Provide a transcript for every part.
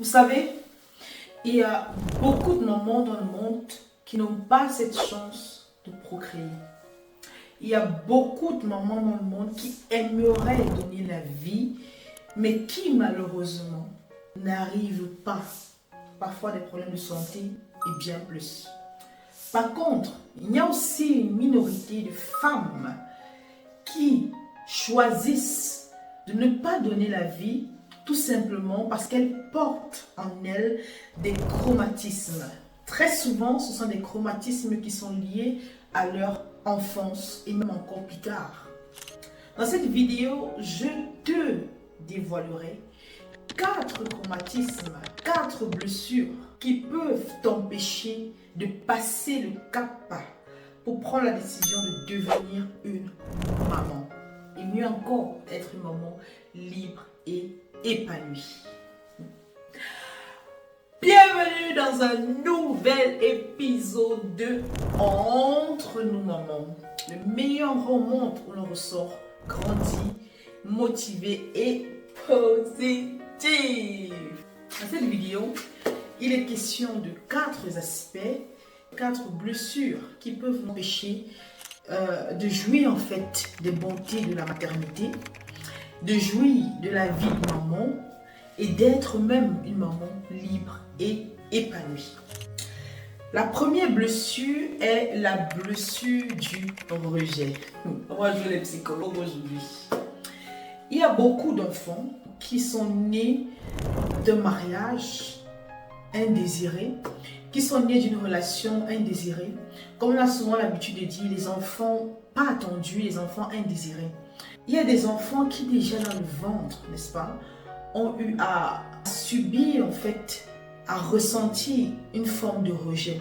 Vous savez, il y a beaucoup de mamans dans le monde qui n'ont pas cette chance de procréer. Il y a beaucoup de mamans dans le monde qui aimeraient donner la vie, mais qui malheureusement n'arrivent pas. Parfois des problèmes de santé et bien plus. Par contre, il y a aussi une minorité de femmes qui choisissent de ne pas donner la vie tout simplement parce qu'elles portent en elles des chromatismes. Très souvent, ce sont des chromatismes qui sont liés à leur enfance et même encore plus tard. Dans cette vidéo, je te dévoilerai 4 chromatismes, 4 blessures qui peuvent t'empêcher de passer le cap pour prendre la décision de devenir une maman. Et mieux encore, être une maman libre et épanouie. Bienvenue dans un nouvel épisode de Entre nous mamans, le meilleur monde où l'on ressort grandi, motivé et positif. Dans cette vidéo, il est question de 4 aspects, 4 blessures qui peuvent nous empêcher de jouir en fait des bontés de la maternité, de jouir de la vie de maman et d'être même une maman libre et épanouie. La première blessure est la blessure du rejet. Moi, je suis les psychologues aujourd'hui. Il y a beaucoup d'enfants qui sont nés d'un mariage indésiré, qui sont nés d'une relation indésirée. Comme on a souvent l'habitude de dire, les enfants pas attendus, les enfants indésirés. Il y a des enfants qui déjà dans le ventre, n'est-ce pas, ont eu à subir en fait, à ressentir une forme de rejet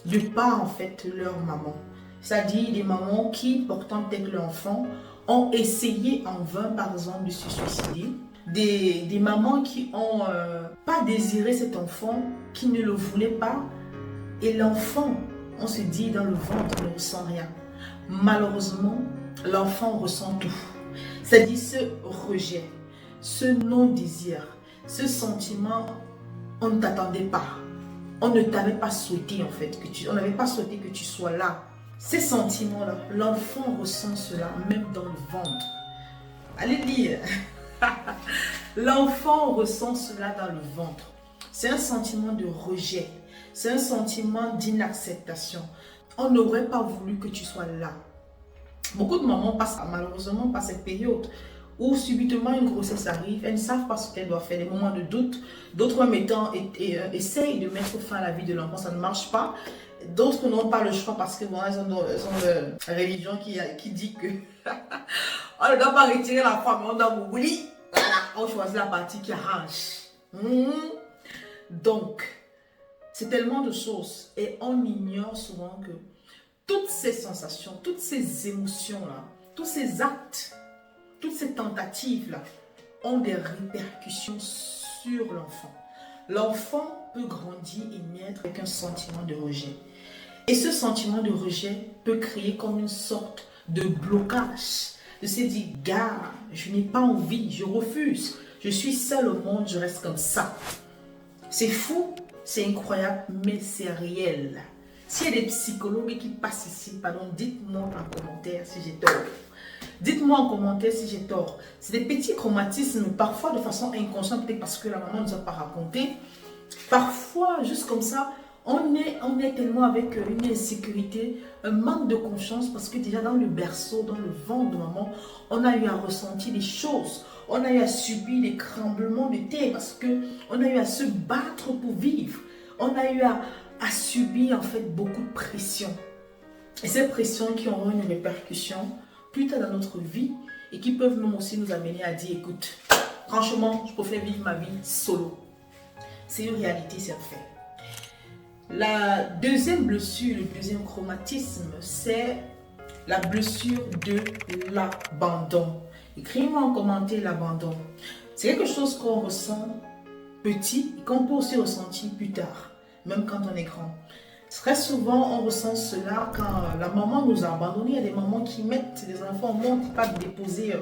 de par en fait leur maman. C'est-à-dire des mamans qui, portant peut-être l'enfant, ont essayé en vain par exemple de se suicider. Des mamans qui n'ont pas désiré cet enfant, qui ne le voulaient pas. Et l'enfant, on se dit dans le ventre, ne ressent rien. Malheureusement, l'enfant ressent tout. C'est-à-dire ce rejet, ce non-désir, ce sentiment, on ne t'attendait pas. On ne t'avait pas souhaité en fait, on n'avait pas souhaité que tu sois là. Ces sentiments-là, l'enfant ressent cela même dans le ventre. Allez lire. L'enfant ressent cela dans le ventre. C'est un sentiment de rejet. C'est un sentiment d'inacceptation. On n'aurait pas voulu que tu sois là. Beaucoup de mamans passent malheureusement par cette période où subitement une grossesse arrive, elles ne savent pas ce qu'elles doivent faire, des moments de doute. D'autres essayent de mettre fin à la vie de l'enfant, ça ne marche pas. D'autres n'ont pas le choix parce que bon, elles ont une religion qui dit que on ne doit pas retirer la femme, on doit mourir. On choisit la partie qui arrange. Donc, c'est tellement de choses et on ignore souvent que toutes ces sensations, toutes ces émotions-là, tous ces actes, toutes ces tentatives-là ont des répercussions sur l'enfant. L'enfant peut grandir et naître avec un sentiment de rejet. Et ce sentiment de rejet peut créer comme une sorte de blocage. De se dire, gars, je n'ai pas envie, je refuse. Je suis seule au monde, je reste comme ça. C'est fou, c'est incroyable, mais c'est réel. S'il y a des psychologues qui passent ici, pardon, dites-moi en commentaire si j'ai tort. Dites-moi en commentaire si j'ai tort. C'est des petits chromatismes, parfois de façon inconsciente, peut-être parce que la maman ne nous a pas raconté. Parfois, juste comme ça, on est tellement avec une insécurité, un manque de confiance, parce que déjà dans le berceau, dans le ventre de maman, on a eu à ressentir des choses. On a eu à subir des tremblements de terre, parce qu'on a eu à se battre pour vivre. On a eu à subir en fait beaucoup de pression. Et ces pressions qui auront une répercussion plus tard dans notre vie et qui peuvent même aussi nous amener à dire, écoute, franchement, je préfère vivre ma vie solo. C'est une réalité, c'est un fait. La deuxième blessure, le deuxième chromatisme, c'est la blessure de l'abandon. Écris-moi en commentaire l'abandon. C'est quelque chose qu'on ressent petit et qu'on peut aussi ressentir plus tard, même quand on est grand. Très souvent, on ressent cela quand la maman nous a abandonnés. Il y a des mamans qui mettent les enfants au monde, qui partent déposer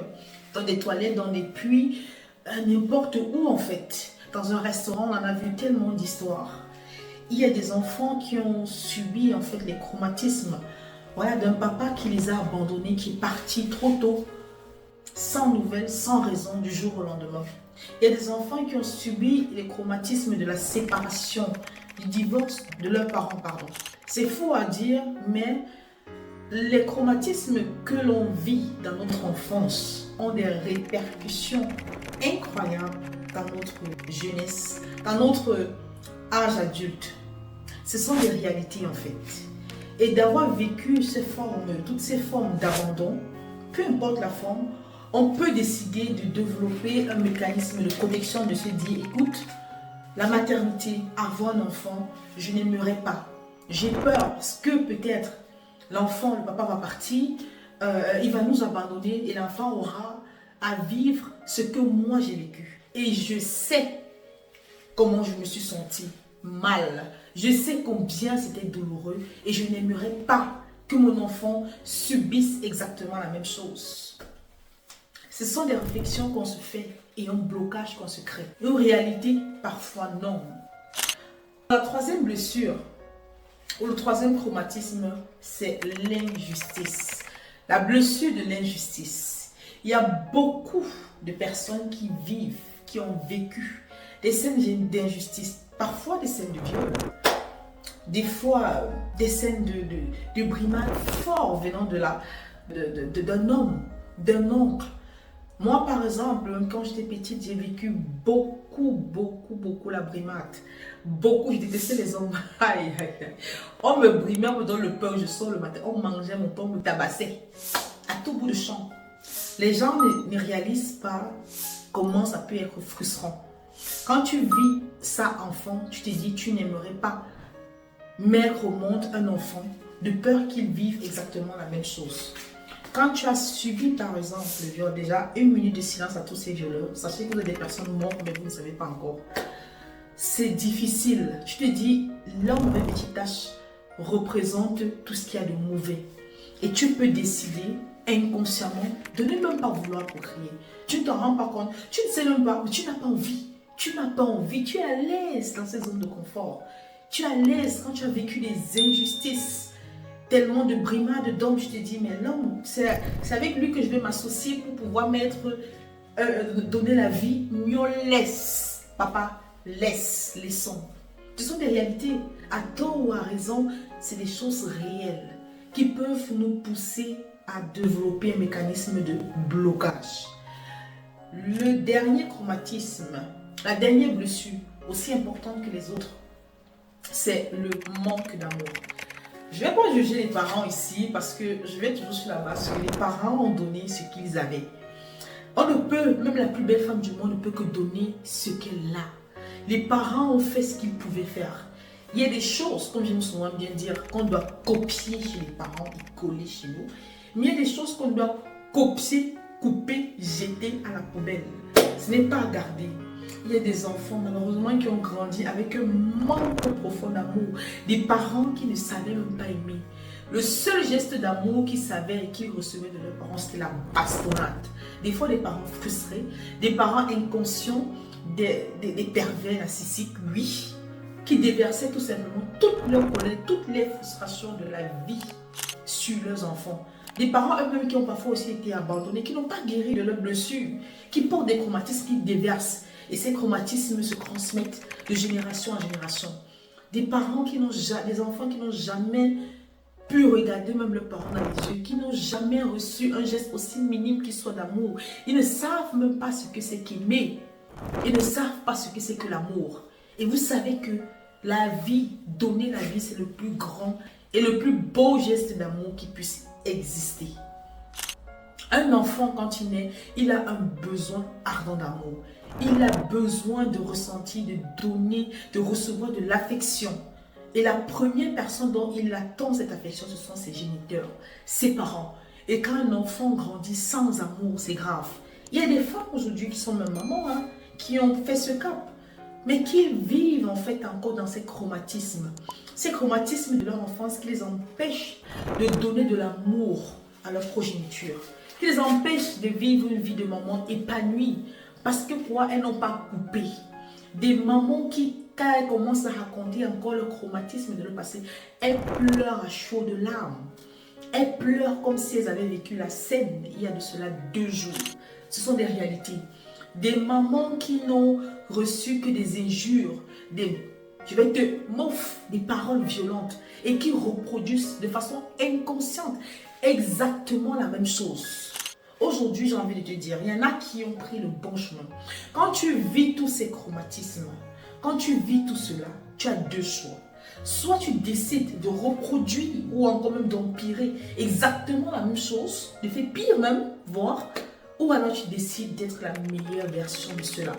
dans des toilettes, dans des puits, n'importe où en fait. Dans un restaurant, on en a vu tellement d'histoires. Il y a des enfants qui ont subi en fait les traumatismes, voilà, d'un papa qui les a abandonnés, qui est parti trop tôt, sans nouvelles, sans raison, du jour au lendemain. Il y a des enfants qui ont subi les traumatismes de la séparation, du divorce de leurs parents, pardon. C'est faux à dire, mais les traumatismes que l'on vit dans notre enfance ont des répercussions incroyables dans notre jeunesse, dans notre âge adulte. Ce sont des réalités en fait. Et d'avoir vécu toutes ces formes d'abandon, peu importe la forme, on peut décider de développer un mécanisme de protection, de se dire, écoute, la maternité, avoir un enfant, je n'aimerais pas. J'ai peur parce que peut-être l'enfant, le papa va partir, il va nous abandonner et l'enfant aura à vivre ce que moi j'ai vécu. Et je sais comment je me suis sentie mal. Je sais combien c'était douloureux et je n'aimerais pas que mon enfant subisse exactement la même chose. Ce sont des réflexions qu'on se fait et un blocage qu'on se crée. En réalité, parfois non. La troisième blessure, ou le troisième traumatisme, c'est l'injustice. La blessure de l'injustice. Il y a beaucoup de personnes qui vivent, qui ont vécu des scènes d'injustice, parfois des scènes de viol, des fois des scènes de brimade fort venant d'un homme, d'un oncle. Moi, par exemple, quand j'étais petite, j'ai vécu beaucoup la brimade. Beaucoup, je détestais les hommes. Aïe, aïe, aïe. On me brimait, on me donne le pain, je sors le matin, on mangeait mon pain, on me tabassait. À tout bout de champ. Les gens ne réalisent pas comment ça peut être frustrant. Quand tu vis ça enfant, tu te dis, tu n'aimerais pas mettre au monde un enfant de peur qu'il vive exactement la même chose. Quand tu as subi par exemple le viol, déjà 1 minute de silence à tous ces violeurs, sachez que vous êtes des personnes mortes mais vous ne savez pas encore. C'est difficile. Tu te dis, l'homme de petite tache représente tout ce qu'il y a de mauvais. Et tu peux décider inconsciemment de ne même pas vouloir procréer. Tu ne t'en rends pas compte, tu ne sais même pas, mais tu n'as pas envie. Tu n'as pas envie, tu es à l'aise dans ces zones de confort. Tu es à l'aise quand tu as vécu des injustices. Tellement de brimades d'hommes, tu te dis, mais l'homme, c'est avec lui que je vais m'associer pour pouvoir donner la vie. Mieux laisse, papa, laissons. Ce sont des réalités, à tort ou à raison, c'est des choses réelles qui peuvent nous pousser à développer un mécanisme de blocage. Le dernier traumatisme, la dernière blessure, aussi importante que les autres, c'est le manque d'amour. Je ne vais pas juger les parents ici parce que je vais toujours sur la base que les parents ont donné ce qu'ils avaient. On ne peut, même la plus belle femme du monde ne peut que donner ce qu'elle a. Les parents ont fait ce qu'ils pouvaient faire. Il y a des choses, comme j'aime souvent bien dire, qu'on doit copier chez les parents et coller chez nous. Mais il y a des choses qu'on doit copier, couper, jeter à la poubelle. Ce n'est pas à garder. Il y a des enfants malheureusement qui ont grandi avec un manque profond d'amour. Des parents qui ne savaient même pas aimer. Le seul geste d'amour qu'ils savaient et qu'ils recevaient de leurs parents, c'était la bastonnade. Des fois, des parents frustrés, des parents inconscients, des pervers narcissiques, oui, qui déversaient tout simplement toute leur colère, toutes les frustrations de la vie sur leurs enfants. Des parents eux-mêmes qui ont parfois aussi été abandonnés, qui n'ont pas guéri de leurs blessures, qui portent des traumatismes, qui déversent. Et ces traumatismes se transmettent de génération en génération. Des parents des enfants qui n'ont jamais pu regarder même leurs parents dans les yeux, qui n'ont jamais reçu un geste aussi minime qu'il soit d'amour. Ils ne savent même pas ce que c'est qu'aimer. Ils ne savent pas ce que c'est que l'amour. Et vous savez que la vie, donner la vie, c'est le plus grand et le plus beau geste d'amour qui puisse exister. Un enfant, quand il naît, il a un besoin ardent d'amour. Il a besoin de ressentir, de donner, de recevoir de l'affection. Et la première personne dont il attend cette affection, ce sont ses géniteurs, ses parents. Et quand un enfant grandit sans amour, c'est grave. Il y a des femmes aujourd'hui qui sont même mamans, qui ont fait ce cap, mais qui vivent en fait encore dans ces traumatismes de leur enfance qui les empêchent de donner de l'amour à leur progéniture, qui les empêchent de vivre une vie de maman épanouie. Parce que quoi, elles n'ont pas coupé. Des mamans qui, quand elles commencent à raconter encore le traumatisme de le passé, elles pleurent à chaudes larmes. Elles pleurent comme si elles avaient vécu la scène il y a de cela 2 jours. Ce sont des réalités. Des mamans qui n'ont reçu que des injures, des paroles violentes et qui reproduisent de façon inconsciente exactement la même chose. Aujourd'hui, j'ai envie de te dire, il y en a qui ont pris le bon chemin. Quand tu vis tous ces traumatismes, quand tu vis tout cela, tu as 2 choix. Soit tu décides de reproduire ou encore même d'empirer exactement la même chose, de faire pire même, voire, ou alors tu décides d'être la meilleure version de cela.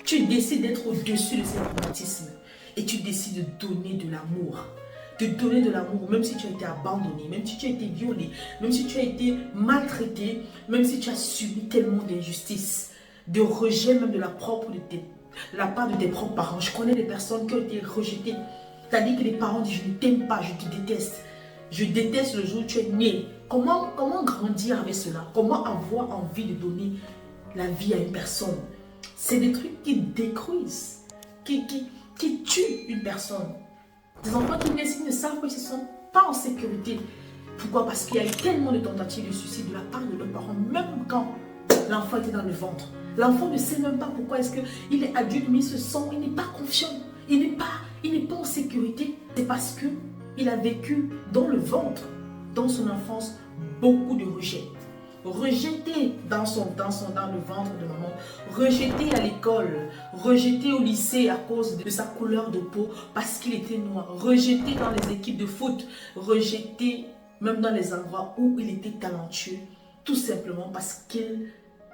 Tu décides d'être au-dessus de ces traumatismes et tu décides de donner de l'amour. De donner de l'amour, même si tu as été abandonné, même si tu as été violé, même si tu as été maltraité, même si tu as subi tellement d'injustices, de rejet même de la part de tes propres parents. Je connais des personnes qui ont été rejetées. C'est-à-dire que les parents disent, je ne t'aime pas, je te déteste. Je déteste le jour où tu es né. Comment grandir avec cela? Comment avoir envie de donner la vie à une personne? C'est des trucs qui détruisent, qui tuent une personne. Des enfants qui naissent, ils ne savent qu'ils ne sont pas en sécurité. Pourquoi? Parce qu'il y a eu tellement de tentatives de suicide de la part de leurs parents, même quand l'enfant était dans le ventre. L'enfant ne sait même pas pourquoi est-ce qu'il est adulte, mais il se sent, il n'est pas confiant. Il n'est pas en sécurité. C'est parce qu'il a vécu dans le ventre, dans son enfance, beaucoup de rejet. Rejeté dans le ventre de maman, rejeté à l'école, rejeté au lycée à cause de sa couleur de peau parce qu'il était noir, rejeté dans les équipes de foot, rejeté même dans les endroits où il était talentueux, tout simplement parce qu'il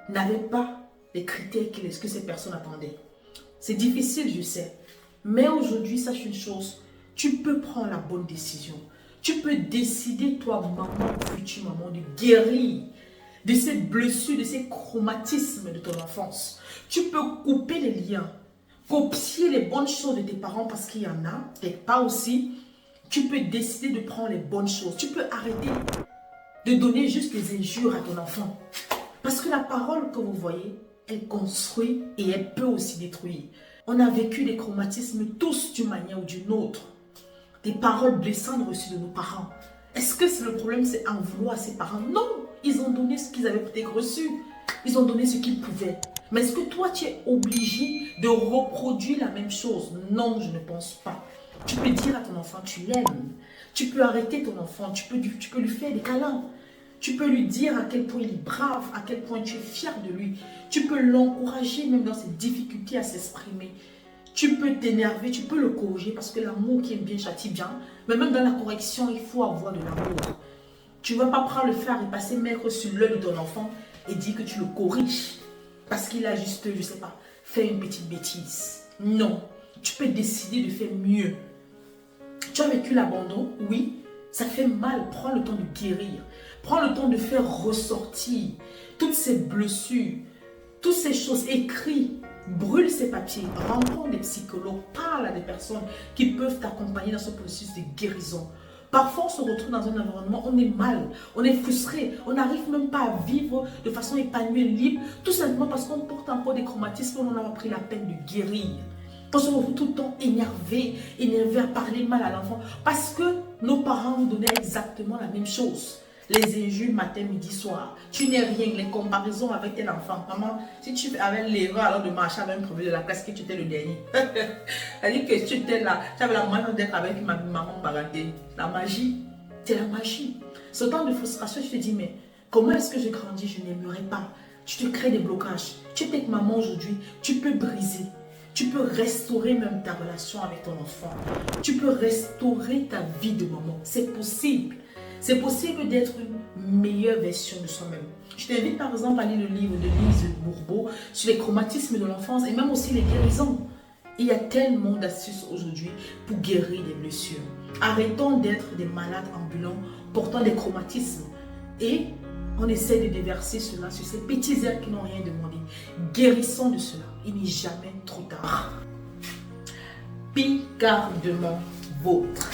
n'avait pas les critères que ces personnes attendaient. C'est difficile, je sais, mais aujourd'hui, sache une chose, tu peux prendre la bonne décision. Tu peux décider, toi, maman, future maman, de guérir de ces blessures, de ces traumatismes de ton enfance. Tu peux couper les liens, copier les bonnes choses de tes parents parce qu'il y en a, peut-être pas aussi. Tu peux décider de prendre les bonnes choses. Tu peux arrêter de donner juste des injures à ton enfant. Parce que la parole que vous voyez, elle construit et elle peut aussi détruire. On a vécu des traumatismes tous d'une manière ou d'une autre. Des paroles blessantes reçues de nos parents. Est-ce que le problème, c'est en vouloir à ses parents? Non, ils ont donné ce qu'ils avaient peut-être reçu. Ils ont donné ce qu'ils pouvaient. Mais est-ce que toi, tu es obligé de reproduire la même chose? Non, je ne pense pas. Tu peux dire à ton enfant, tu l'aimes. Tu peux arrêter ton enfant. Tu peux lui faire des câlins. Tu peux lui dire à quel point il est brave, à quel point tu es fier de lui. Tu peux l'encourager même dans ses difficultés à s'exprimer. Tu peux t'énerver, tu peux le corriger parce que l'amour qui aime bien châtie bien. Mais même dans la correction, il faut avoir de l'amour. Tu ne vas pas prendre le fer et passer maître sur l'œil de ton enfant et dire que tu le corriges parce qu'il a juste, je ne sais pas, fait une petite bêtise. Non, tu peux décider de faire mieux. Tu as vécu l'abandon, oui, ça fait mal. Prends le temps de guérir. Prends le temps de faire ressortir toutes ces blessures, toutes ces choses écrites. Brûle ces papiers, rencontre des psychologues, parle à des personnes qui peuvent t'accompagner dans ce processus de guérison. Parfois, on se retrouve dans un environnement, on est mal, on est frustré, on n'arrive même pas à vivre de façon épanouie et libre, tout simplement parce qu'on porte encore des traumatismes, on n'a pas pris la peine de guérir. On se retrouve tout le temps énervé à parler mal à l'enfant, parce que nos parents nous donnaient exactement la même chose. Les injures matin, midi, soir. Tu n'es rien, les comparaisons avec tes enfants. Maman, si tu avais l'erreur alors de marcher avec un premier de la classe, que tu étais le dernier. C'est-à-dire que tu étais là, tu avais la manière d'être avec ma maman bagatée. La magie, c'est la magie. Ce temps de frustration, tu te dis, mais comment est-ce que je grandis? Je n'aimerais pas. Tu te crées des blocages. Tu es avec maman aujourd'hui, tu peux briser. Tu peux restaurer même ta relation avec ton enfant. Tu peux restaurer ta vie de maman. C'est possible. C'est possible d'être une meilleure version de soi-même. Je t'invite par exemple à lire le livre de Lise Bourbeau sur les traumatismes de l'enfance et même aussi les guérisons. Il y a tellement d'astuces aujourd'hui pour guérir des blessures. Arrêtons d'être des malades ambulants portant des traumatismes et on essaie de déverser cela sur ces petits êtres qui n'ont rien demandé. Guérissons de cela. Il n'est jamais trop tard. Picardement vôtre.